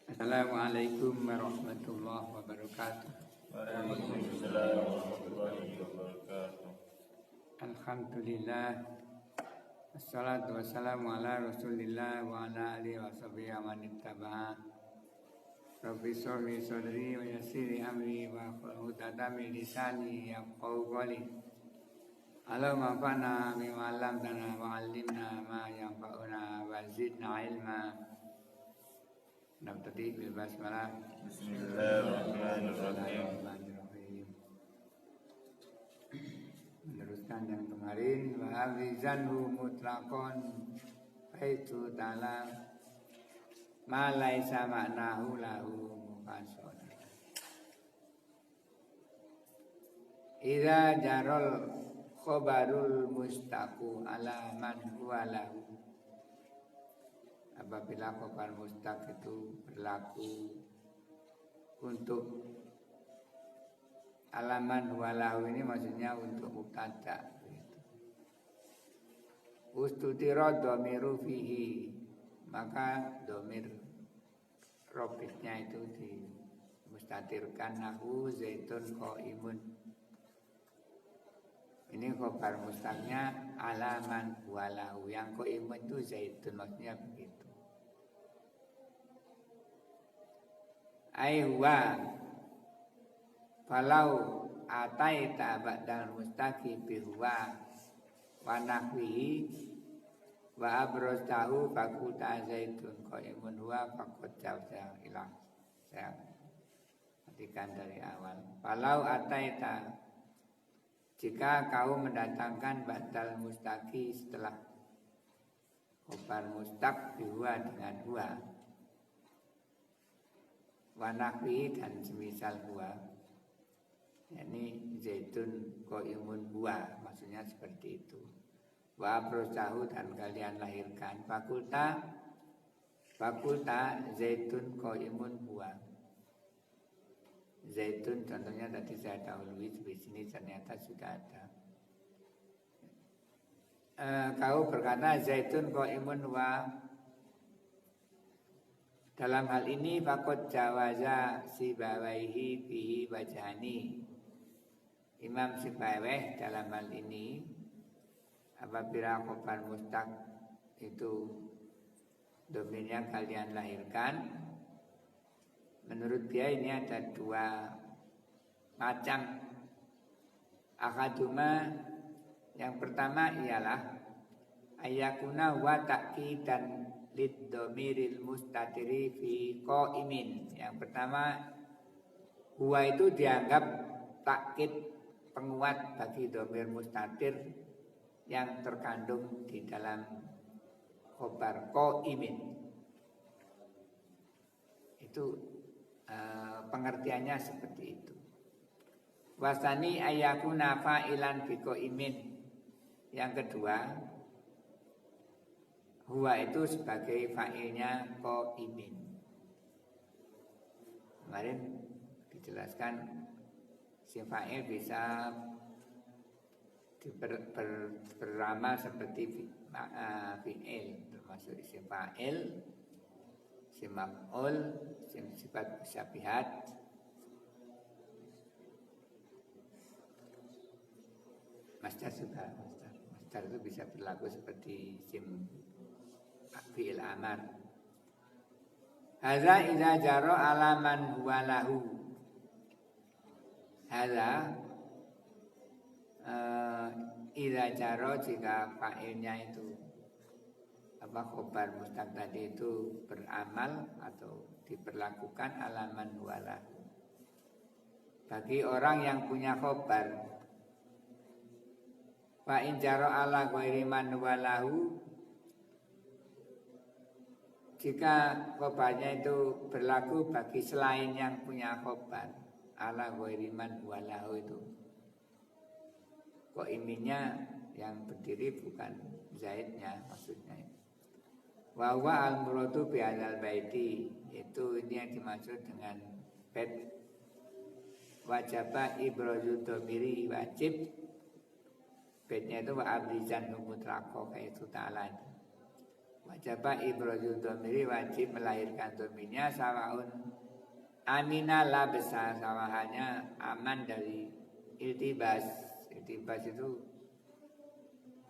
Assalamualaikum warahmatullahi wabarakatuh. Waalaikumsalam warahmatullahi wabarakatuh. Alhamdulillah. Assalatu wassalamu ala rasulillah wa ala alihi wa sahbihi man ittaba'a. Rabbi sholli sadri wa yassiri amri wa hlul 'uqdatam min lisani yafqahu qawli. Allahumma anfa'na bima 'allamtana wa 'allimna ma yanfa'una wa zidna ilma. Nabtadi bil basmalah. Bismillahirrahmanirrahim. Meneruskan yang kemarin, wa hafizanhu mutlaqon haitsu ta'ala ma laisa ma'nahu lahu mufassal. Idza jarol khabarul mustaqu ala man huwa lahu. Apabila khabar mustaq itu berlaku untuk alaman walahu, ini maksudnya untuk mubtada. Ustutira dhamiru fihi, maka dhamir robitnya itu dimustatirkan nahu zaitun qaimun. Ini khabar mustaqnya alaman walahu, yang qaimun itu zaitun, maksudnya begitu. Aywa falau ataita ba'dal mustaqi bihuwa wa nahwihi wa abrostahu fakuta zaitun qaimun huwa faqad jawza ilah. Saya perhatikan dari awal. Falau ataita, jika kau mendatangkan ba'dal mustaqi setelah khabar mustaq bihuwa dengan huwa wa nahwihi dan semisal huwa, yakni zaitun qaimun huwa, maksudnya seperti itu. Wa abrosahu, dan kalian lahirkan fakulta zaitun qaimun huwa. Zaitun contohnya tadi saya dahului, di sini ternyata sudah ada. Kau berkata zaitun qaimun huwa. Dalam hal ini fakot jawaza Sibawaihi bihi wajhani. Imam Sibawaihi dalam hal ini, apabila khabar mustaq itu domainnya kalian lahirkan, menurut dia ini ada dua macam. Akaduma, yang pertama ialah ayakuna wa ta'kidan lid dhamiril mustatiri fi qaimin. Yang pertama, huwa itu dianggap takkid, penguat bagi dhamir mustatir yang terkandung di dalam khobar qaimin. Itu pengertiannya seperti itu. Wasani ayakuna fa'ilan bi qaimin. Yang kedua, huwa itu sebagai fa'ilnya qaimin. Kemarin dijelaskan si fa'il bisa beramal seperti fi'il, termasuk isim fa'il, isim maf'ul, isim sifat musyabihat. Masdar juga, masdar itu bisa berlaku seperti isim fi'il amar. Hadza idza jara alaman huwa lahu. Hadza idza jara, jika fa'ilnya itu khabar mustaq tadi itu beramal atau diberlakukan alaman huwa lahu bagi orang yang punya khabar. Fa in jara ala ghairi man huwa lahu, jika khobarnya itu berlaku bagi selain yang punya khobar, ala ghairi man huwa lahu itu qaiminnya yang berdiri bukan zaidnya, maksudnya. Wa huwa al-muradu bi hadzal baiti, itu ini yang dimaksud dengan bait. Wajaba ibrazu dhamiri, wajib baitnya itu wa abrizan mutlaqo, kayak itu ta'ala. Wajibah ibrozul domiri wajib melahirkan domirnya sawaun amina la besar sawahannya aman dari iltibas. Iltibas itu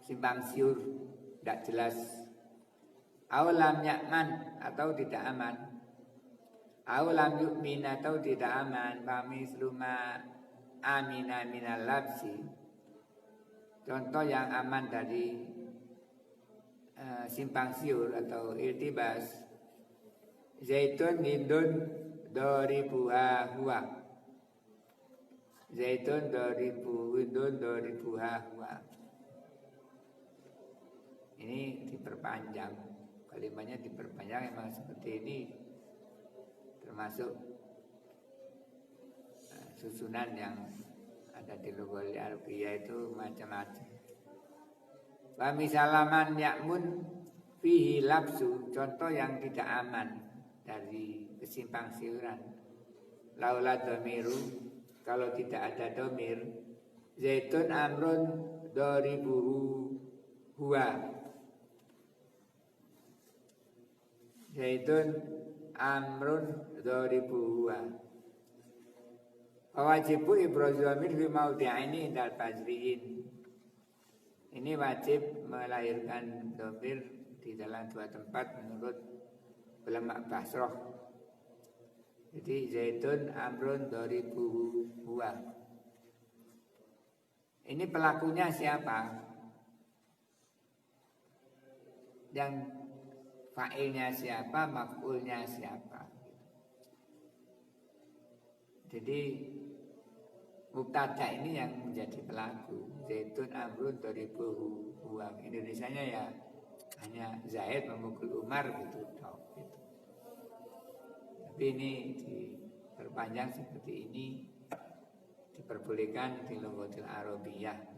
simpang siur, tidak jelas. Aulam yakman atau tidak aman. Aulam yu'min atau tidak aman. Famisluma amina minal labsi. Contoh yang aman dari simpang siur atau iltibas. Zaitun hindun doribuha huwa. Zaitun hindun doribuha huwa. Ini diperpanjang, kalimatnya diperpanjang, memang seperti ini termasuk susunan yang ada di Lughul Arabiyah itu macam-macam. Wa misalaman yakmun fihi labsu, contoh yang tidak aman dari kesimpang siuran. Laula domiru, kalau tidak ada domir. Zaitun amrun doribuhu huwa. Zaitun amrun doribuhu huwa. Wajibu ibrozamir fi maudi'aini indal fazriin. Ini wajib melahirkan domir di dalam dua tempat menurut ulama Basrah. Jadi zaitun amrun doribuhu huwa. Ini pelakunya siapa? Yang fa'ilnya siapa, maf'ulnya siapa? Jadi mubtada ini yang menjadi pelaku. Zaitun amrun doribuhu huwa. Indonesianya ya hanya Zaid memukul Umar gitu. Tapi ini diperpanjang seperti ini, diperbolehkan di Lughul Arabiyah.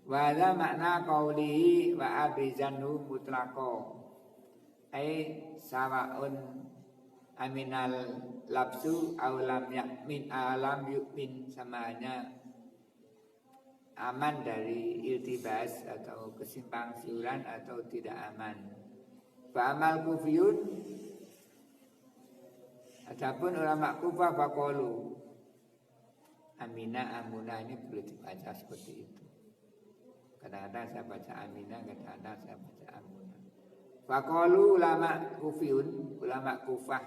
Wa la makna qaulihi wa abrizanhu mutlaqo. Ai sawaun aminal labsu aulam yakmin alam yukmin, samanya aman dari iltibas atau kesimpang siuran atau tidak aman. Fa'amal kufiyun, adapun ulama Kufah faqalu amina amuna, ini boleh dibaca seperti itu. Kadang-kadang saya baca amina, kadang-kadang saya baca amuna. Faqalu ulama Kufiyun, ulama Kufah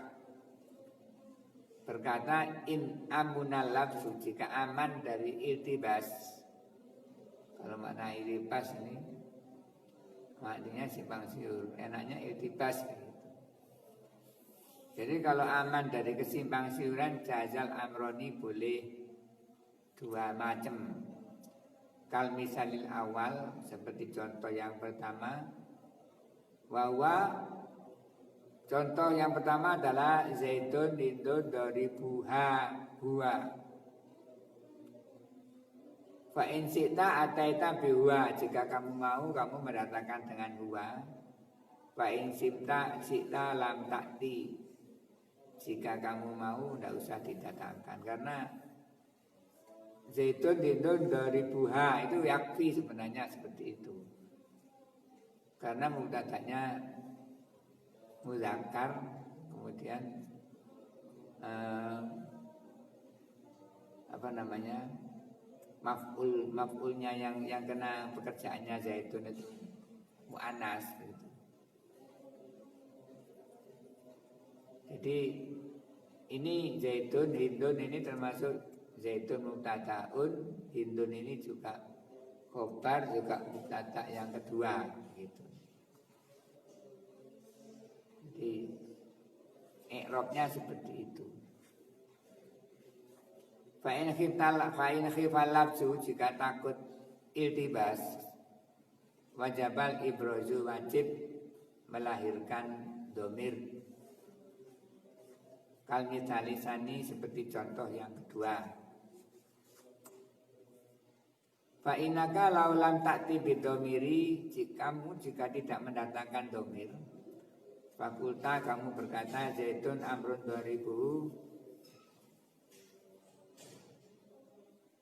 berkata in amunal labsu, jika aman dari iltibas. Kalau makna iltibas ini maknanya simpang siur, enaknya iltibas gitu. Jadi kalau aman dari kesimpang siuran, jazal amroni boleh dua macam. Kal misalil awal, seperti contoh yang pertama. Wawa, contoh yang pertama adalah zaitun hindun doribuha huwa. Fa in syi'ta ataita bihuwa, jika kamu mau kamu mendatangkan dengan huwa. Fa in syi'ta lam ta'ti, jika kamu mau tidak usah didatangkan, karena zaitun hindun doribuha itu yakfi sebenarnya seperti itu. Karena mubtada'nya muzakkar, kemudian maf'ulnya yang kena pekerjaannya zaitun itu mu'annas gitu. Jadi ini zaitun hindun ini termasuk zaitun mubtada'un, hindun ini juga khobar, juga mubtada' yang kedua gitu. Jadi i'rabnya seperti itu. Fa'in khifal labsu, jika takut iltibas, wajabal ibrozu, wajib melahirkan domir. Kal misalisani, seperti contoh yang kedua. Fa'inaka laulam ta'ti bidomiri, jika tidak mendatangkan domir. Fakulta, kamu berkata zaitun amrun doribuhu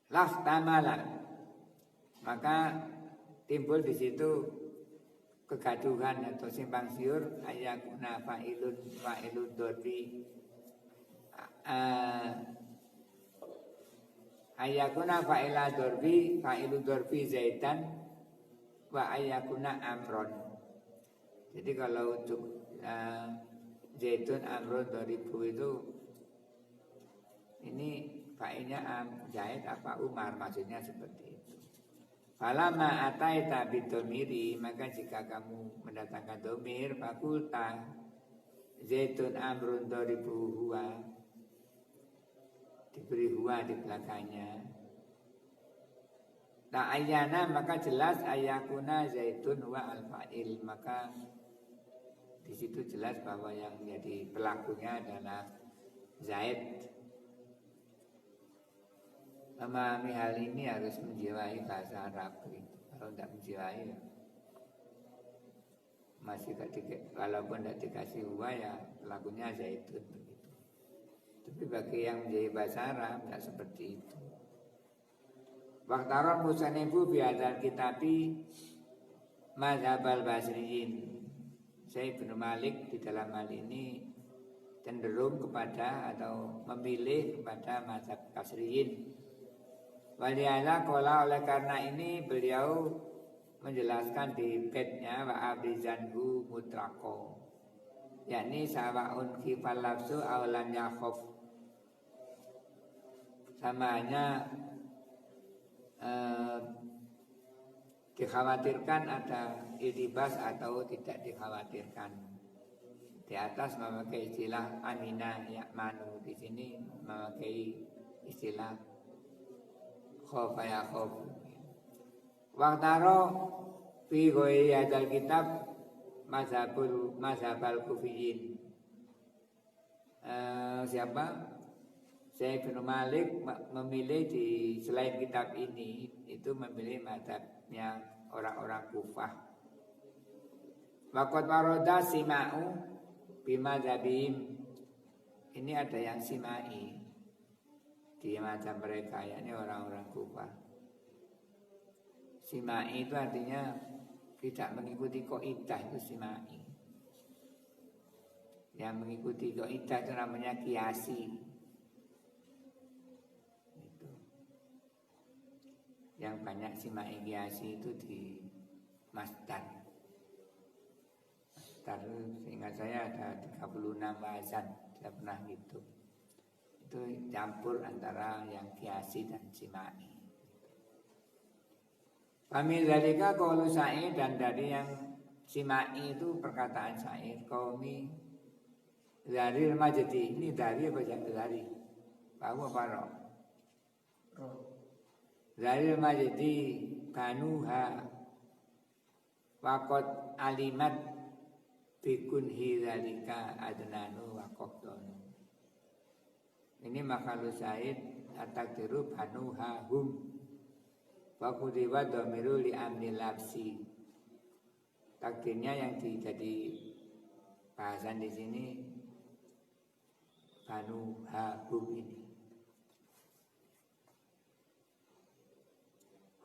lahtamala, maka timbul di situ kegaduhan atau simpang siur ayakuna fa'ilun dorbi ayakuna fa'ilun dorbi zaitan wa ayakuna amron. Jadi kalau zaitun amron doribu itu ini fa'ilnya Zaid apa Umar, maksudnya seperti itu. Falama ataita bidomiri, maka jika kamu mendatangkan domir fakulta zaitun amrun doribu huwa, diberi huwa di belakangnya. Nah ayana maka jelas ayakuna zaitun huwa al-fa'il, maka di situ jelas bahwa yang menjadi pelakunya adalah Zaid. Memahami hal ini harus menjiwai bahasa Arab gitu. Kalau tidak menjiwai ya masih walaupun tidak dikasih huwa ya pelakunya zaitun begitu. Tapi bagi yang menjadi bahasa Arab tidak seperti itu. Waktaron musanifu biadal kitabi mazhabal basriyin. Saya Ibnu Malik di dalam hal ini cenderung kepada atau memilih kepada mazhab basriyin. Waliyana kola, oleh karena ini beliau menjelaskan di bednya wa abrizanhu mutlaqo, yakni sawaun khifal lafzu awalan yakhof, samanya dikhawatirkan ada iltibas atau tidak dikhawatirkan. Di atas memakai istilah amina ya'manu, di sini memakai istilah khofa ya khof. Waktaro fi ghairi hadzal kitab mazhabal kufiyin. Siapa? Syekh Ibnu Malik memilih di selain kitab ini itu memilih mazhabnya orang-orang Kufah. Waqad waroda sima'u bima zabim. Ini ada yang simai di mazhab mereka, yakni orang-orang Kufah. Simai itu artinya tidak mengikuti qaidah, itu simai. Yang mengikuti qaidah itu namanya kiasi. Itu. Yang banyak simai kiasi itu di masdar. Masdar seingat saya ada 36 wazan, saya pernah hitung. Itu campur antara yang kiasi dan simai. Kami dalika qaulu Sa'id, dan dari yang simai itu perkataan Sa'id, qaumi Zaril Majdi. Ini dari apa jangan dari? Kamu apa roh? Zaril Majdi kanuha waqad alimat bikunhi dalika adnanu waqahdonu. Ini makalu Sa'id at-takdiru banuha hum wa kudiwa dhamiru li amni lapsi. Takdirnya yang jadi bahasan di sini banuha hum ini.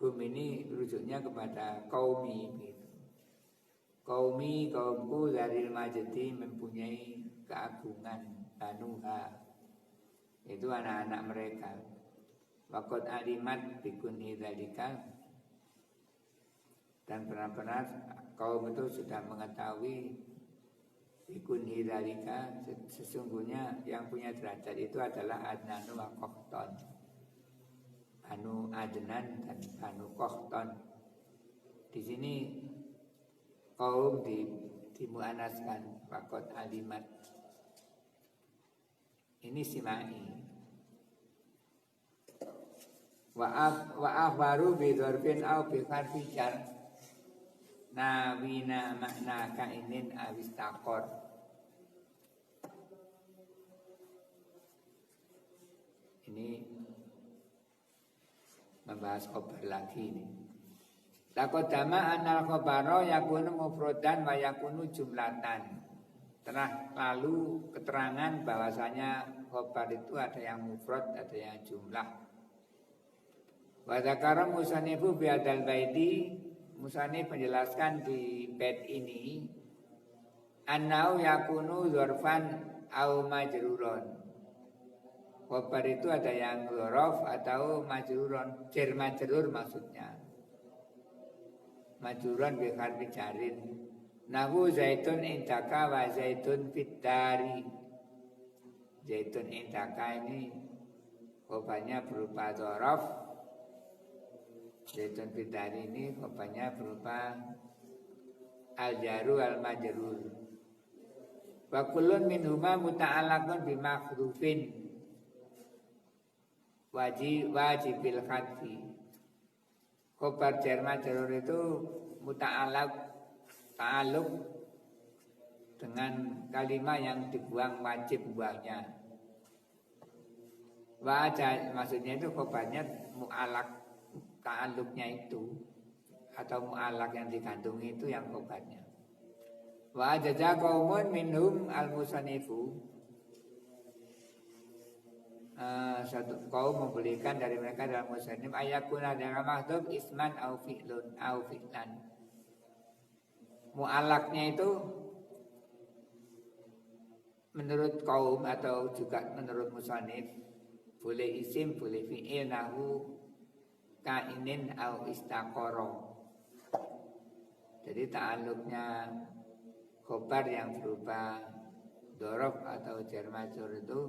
Hum ini rujuknya kepada kaumi gitu. Kaumku dari majdi mempunyai keagungan banuha. Itu anak-anak mereka. Waqad alimat bikunhi dzalika, dan benar-benar kaum itu sudah mengetahui bikunhi dzalika, sesungguhnya yang punya derajat itu adalah Adnan wa Qahtan. Banu Adnan dan Banu Qahtan. Di sini kaum dimuannaskan waqad alimat. Ini simai. Wa akhbaru bi dzarfin au bi harfi jar nawina makna kainin awistaqor. Ini membahas khabar lagi ini. Taqaddama anal khabara yakunu mufradan wa yakunu jumlatan. Telah lalu keterangan bahwasanya khabar itu ada yang mufrad, ada yang jumlah. Wa dzakara musannifu bi hadzal baiti Musani menjelaskan di bait ini annau yakunu dzarfan au majruron. Khobar itu ada yang dzaraf atau majruron, jar majrur maksudnya. Majruron bi harfi jarin. Nahu zaitun indaka wa zaitun fitari. Zaitun indaka ini khobarnya berupa dzaraf. Zaitun fitari ini khobarnya berupa al-jaru al-majrur. Wa kullun minhuma muta'allaqun bi makhrufin wajibil hadfi. Khobar jar majrur itu ta'alluq dengan kalimat yang dibuang wajib buahnya. Maksudnya itu khobarnya mu'alaq, ta'alluqnya itu atau mu'alaq yang digandungi itu yang khobarnya. Wa ajaza qaumun minhum al-musannifu. Satu kaum membelikan dari mereka dalam musannif ayakuna dalam mahdhuf isman au fi'lun au fi'lan. Mu'alaqnya itu menurut kaum atau juga menurut musannif boleh isim, boleh fi'il, nahu kainin au istaqoro. Jadi ta'alluqnya khobar yang berupa dzaraf atau jar majrur itu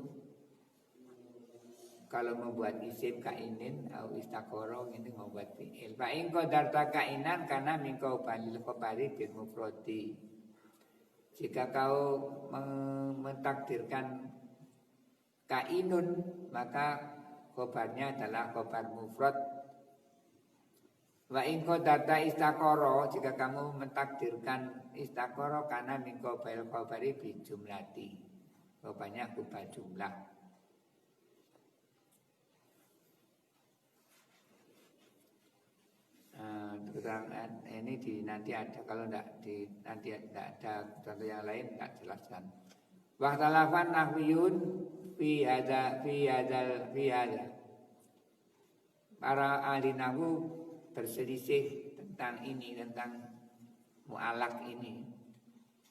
kalau membuat isim kainin atau istaqoro ini membuat fi'il. Fa in qadarta kainan karena min qabalil khabari bil mufradi. Jika kau mentakdirkan kainun maka khabarnya adalah khabar mufrad. Wa in qadarta istaqoro, jika kamu mentakdirkan istaqoro karena min qabalil khabari bil jumlati. Khabarnya kubah jumlah. Keterangan ini nanti ada, kalau nanti tidak ada contoh yang lain tidak jelaskan. Wahtalafan nahwiyun fi hadza. Para ahli nahwu berselisih tentang ini, tentang mu'alaq ini.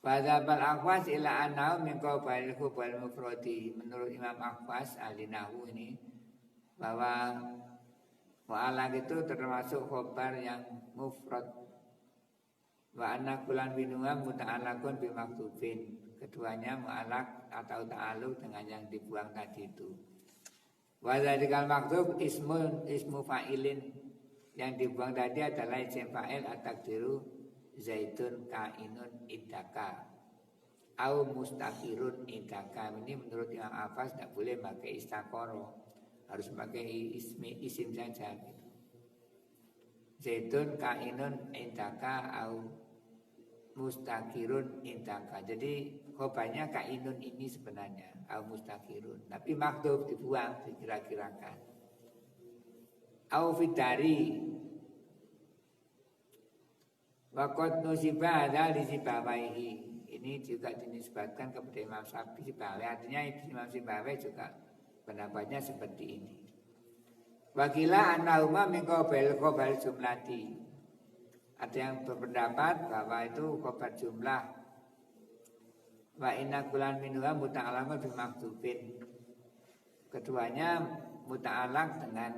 Fadzabal Akhwas ila annahu min qabalil khabal mufradi. Menurut Imam Akhwas ahli nahwu ini bahwa mu'alaq itu termasuk khobar yang mufrad. Wa anna kulan minhuma muta'allaqun bi maktubin. Keduanya mu'alaq atau ta'alluq dengan yang dibuang tadi itu. Wa dzalikal maktub ismu fa'ilin. Yang dibuang tadi adalah isim fa'il at-taqdiru zaitun kainun idaka au mustaqirun idaka. Ini menurut Imam Abbas tidak boleh pakai istaqoro, harus pakai isim saja gitu. Zaitun kainun indaka au mustaqirun indaka. Jadi khobarnya kainun ini sebenarnya au mustaqirun, tapi makhdhuf dibuang, dikira-kirakan. Au fidari waqad nusiba hadza li Sibawaihi. Ini juga dinisbatkan kepada Imam Sibawai. Artinya Imam Sibawai juga pendapatnya seperti ini. Wakila annahuma min qabil khabar jumlati. Ada yang berpendapat bahwa itu khabar jumlah. Wa inna kulan minhuwa muta'allaqun bi maktubin. Keduanya muta'allaq dengan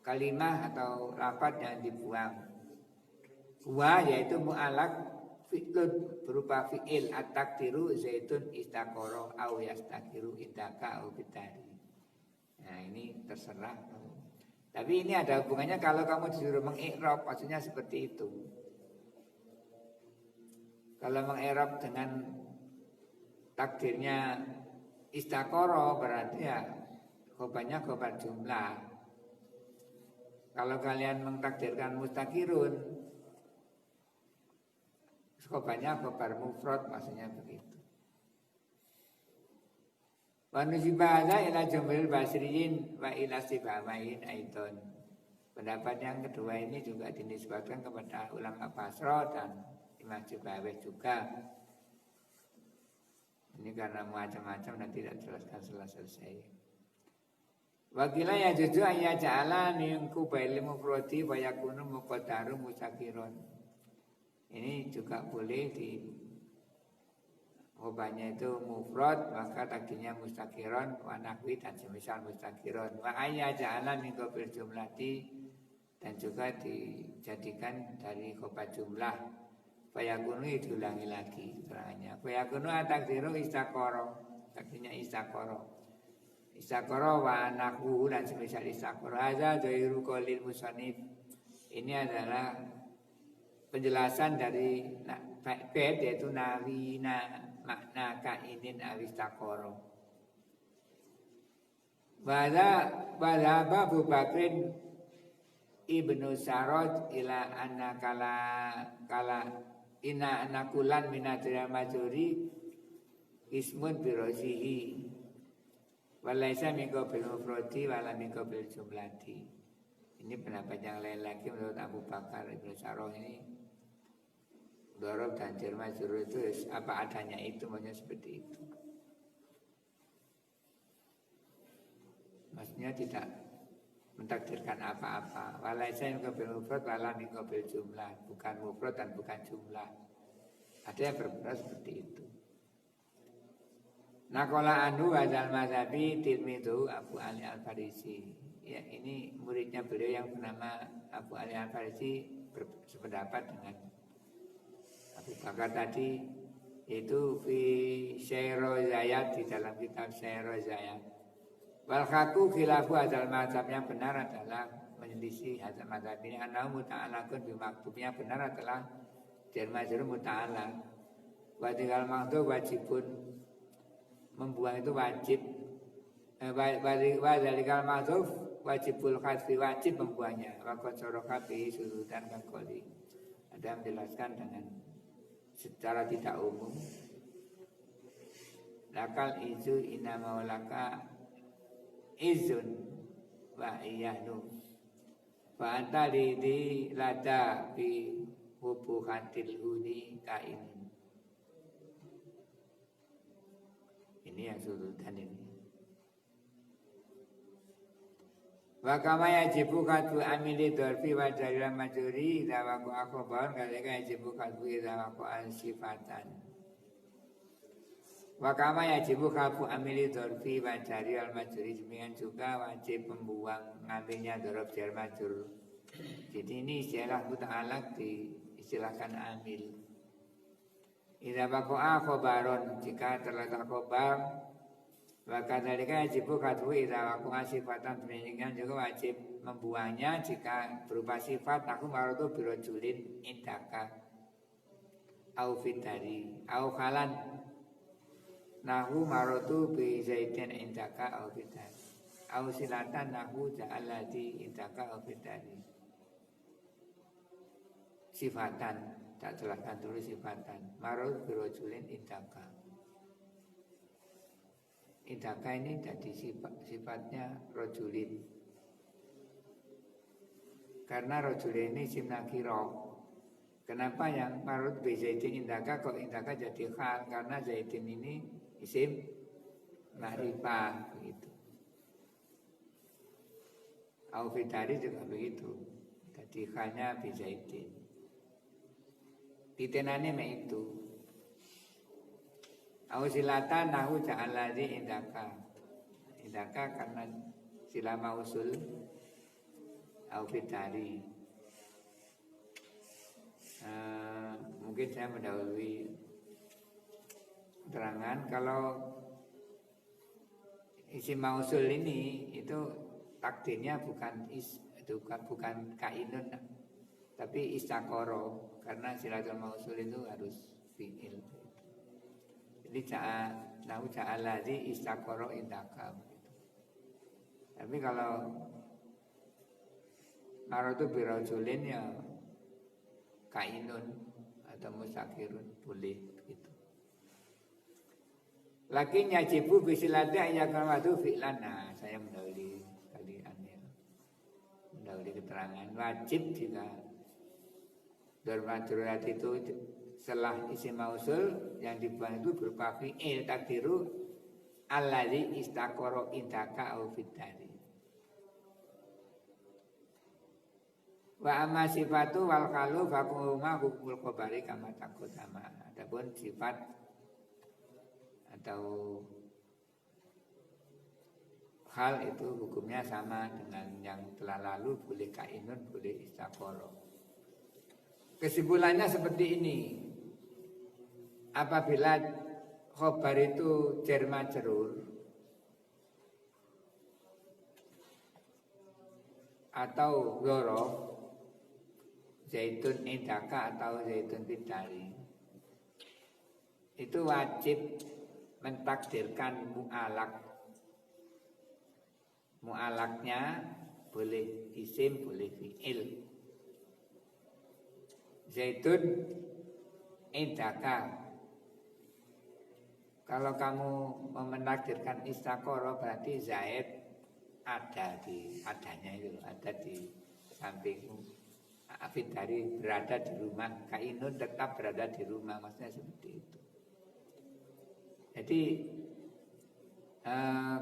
kalimah atau lafaz yang dibuang. Wa yaitu mu'allaq fi'lun berupa fi'il at-taqdiru zaitun istaqoro au yastaqiru idaka au bitari. Nah ini terserah. Tapi ini ada hubungannya kalau kamu disuruh mengi'rab, maksudnya seperti itu. Kalau mengi'rab dengan takdirnya istaqoro berarti ya khobarnya khobar jumlah. Kalau kalian mengtakdirkan mustaqirun, khobarnya khobar mufrad, maksudnya begitu. Wa nusibahadza ila jumhuril basriyin wa ila Sibawaihin aidan. Pendapat yang kedua ini juga dinisbatkan kepada ulama Basra dan Imam Sibawai juga. Ini karena macam-macam dan tidak jelaskan selesai. Wakila ya juju ayya ja'ala min kubaili mufrodi wa yakunu muqaddaru musakiron. Ini juga boleh di Hubahnya itu mufrad, maka takdirnya mustaqiron, wa nahwi dan semisal mustaqiron. Wa ayya ja'ala min qabil jumlati, dan juga dijadikan dari khobar jumlah. Fayakunu diulangi lagi keterangannya. Fayakunu takdiru istaqoro, takdirnya istaqoro. Istaqoro wa nahwu dan semisal istaqoro. Hadza dhairu qaulil musannif. Ini adalah penjelasan dari bait yaitu nawina makna kainin awistaqoro. Bala Abu Bakrin ibnu Saroj ila anna kala inna anakulan minatil majuri ismun birosihi walaysa min qabil mufradi wala min qabil jumlati. Ini pendapat yang lain lagi menurut Abu Bakar ibnu Saroj ini. Dorob dan jar majrur itu apa adanya itu, maksudnya seperti itu. Maksudnya tidak mentakdirkan apa-apa. Walaysa min qabil mufrad wala min qabil jumlah, bukan mufrad dan bukan jumlah. Ada yang berberat seperti itu. Naqala anhu wadzal mazhabi tilmidhu Abu Ali Al-Farisi. Ya, ini muridnya beliau yang bernama Abu Ali Al-Farisi bersependapat dengan Abu Bakar tadi, yaitu fi Syairo Zayat, di dalam kitab Syairo Zayat. Wal haqqu khilafu hadzal mazhab, yang benar adalah menyelisih hadzal mazhab ini. Annahu muta'allaqun bi maktubnya, benar adalah jar majrur muta'allaq. Wa tinggal maktub wajibun, membuang itu wajib. Wa zalikal maktub wajibul khadfi, wajib membuangnya. Wa qad saraha bi sududan kaqoli. Ada menjelaskan dengan secara tidak umum. Lakal izu inna maulaka izun wa iyahnu fa anta lidi lada bi hubuhatil huni kainin. Ini yang sudutan ini. Wa kama yajibu kadbu amili dorfi wa jarila majuri idha waku akhobahun kalika yajibu kadbu idha waku al-sifatan. Wa kama yajibu kadbu amili dorfi wa jarila majuri, demikian juga wajib membuang ngambilnya dorof jar majur. Jadi ini istilah muta'alaq diistilahkan amil. Idha waku akhobarun, jika terletak khobar, maka dari yajibu kadhu idza waqa sifatan, demikian juga wajib membuangnya jika berupa sifat. Aku marotu birojulin indaka au fitari au khalan, nahu marotu bi zaidin indaka au fitari au silatan nahu ja'alati indaka au fitari. Sifatan, tak jelaskan dulu sifatan. Marotu birojulin indaka. Indaka ini jadi sifatnya rojulin. Karena rojulin ini isim nakiro. Kenapa yang marut bi zaidin indaka kok indaka jadi hal? Karena zaidin ini isim ma'rifah begitu. Aufidari juga begitu. Jadi halnya bi zaidin. Titenane itu. Ausilatan nahu ja'alladzi indaka. Indaka karena sila mausul au fitari. Mungkin saya mendahului keterangan kalau isim mausul ini itu takdirnya bukan kainun, tapi istaqoro, karena silatul mausul itu harus fi'il. Jadi nahu ja'alladzi istaqoro indaka. Tapi kalau marotu birojulin ya kainun atau musakirun boleh begitu. Lakin yajibu bisilati ayyakan wadu fi'lan. Nah, saya mendahului kalian ya. Mendahului keterangan wajib jika dormajurat itu setelah isim mausul yang dibuang itu berupa fi'il takdiru alladzi istaqara indaka au fitari. Wa amma sifatu wal kalu fakuma hukmul khabari kama taqaddama. Adapun sifat atau hal itu hukumnya sama dengan yang telah lalu, boleh kainun, boleh istaqoroh. Kesimpulannya seperti ini. Apabila khobar itu jar majrur atau dzaraf, zaitun indaka atau zaitun bidari, itu wajib mentakdirkan mu'alak. Mu'alaknya boleh isim, boleh fi'il. Zaitun indaka, kalau kamu menakdirkan istaqoroh berarti Zaid adanya itu ada di sampingmu. Afid dari berada di rumah, kainun tetap berada di rumah, maksudnya seperti itu. Jadi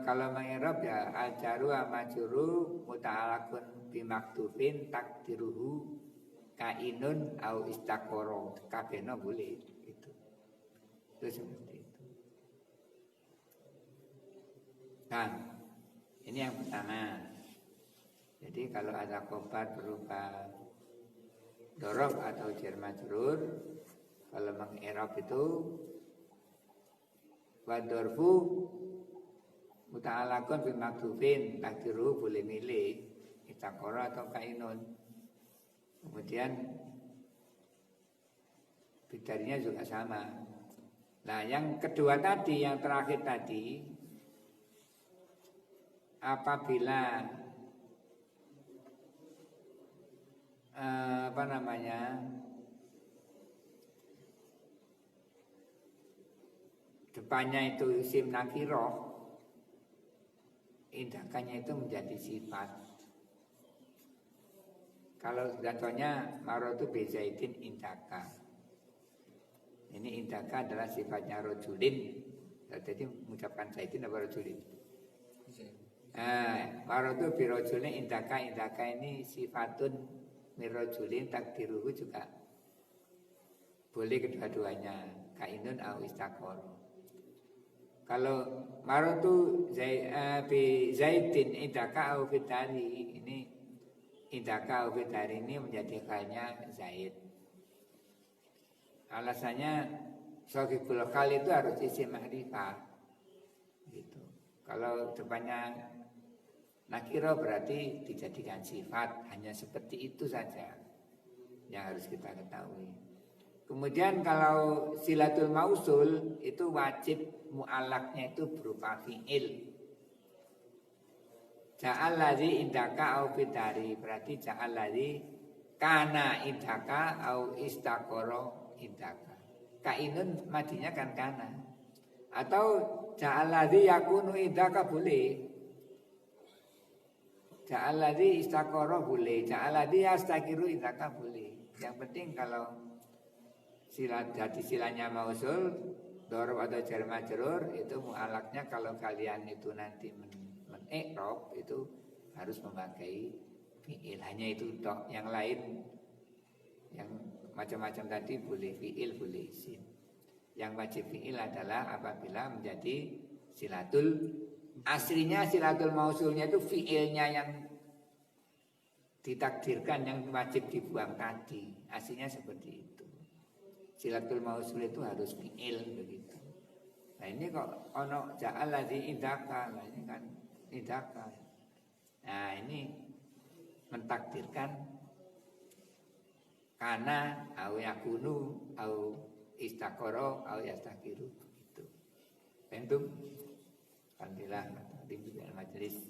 kalau mengirob ya ajaru amajuru muta'alakun bimaktubin takdiruhu kainun au istaqoroh, kabeno boleh gitu. Itu seperti itu. Nah, ini yang pertama. Jadi kalau ada khobar berupa dzaraf atau jar majrur, kalau mengirob itu wa dzarfu muta'alaqun bi maktubin takdiru boleh milih istaqara atau kainun. Kemudian bidarinya juga sama. Nah, yang kedua tadi, yang terakhir tadi, apabila depannya itu isim nakiroh, indakannya itu menjadi sifat. Kalau contohnya marotu bezaitin indaka, ini indaka adalah sifatnya rojulin. Jadi mengucapkan zaitin apa rojulin? Marotu birojulin indaka ini sifatun mirojulin takdiruhu juga boleh kedua-duanya, kainun au istaqoroh. Kalau marotu zaidin indaka au fitari, ini indaka au fitari ini menjadi khalnya zaid. Alasannya sahibul khal itu harus isim ma'rifah gitu. Kalau depannya nakiro berarti dijadikan sifat, hanya seperti itu saja yang harus kita ketahui. Kemudian kalau silatul mausul itu wajib mu'alaknya itu berupa fi'il. Ja'alladzi indaka au fitari, berarti ja'alladzi kana indaka au istaqoro indaka. Kainun madinya kan kana. Atau ja'alladzi yakunu indaka boleh. Ja'alladzi istaqoro boleh, ja'alladzi yastaqiru indaka boleh. Yang penting kalau jadi silanya mausul, dzaraf atau jar majrur, itu mu'alaknya kalau kalian itu nanti men-i'rab itu harus memakai fi'il. Hanya itu tok, yang lain yang macam-macam tadi boleh fi'il, boleh isim. Yang wajib fi'il adalah apabila menjadi silatul, aslinya silatul mausulnya itu fi'ilnya yang ditakdirkan, yang wajib dibuang tadi. Aslinya seperti itu. Silatul mausul itu harus fi'il begitu. Nah ini kok ono ja'alladzi indaka, nah ini kan indaka. Nah ini mentakdirkan kana au yakunu au istaqoro au yastaqiru begitu. Pentum. Alhamdulillah di majelis.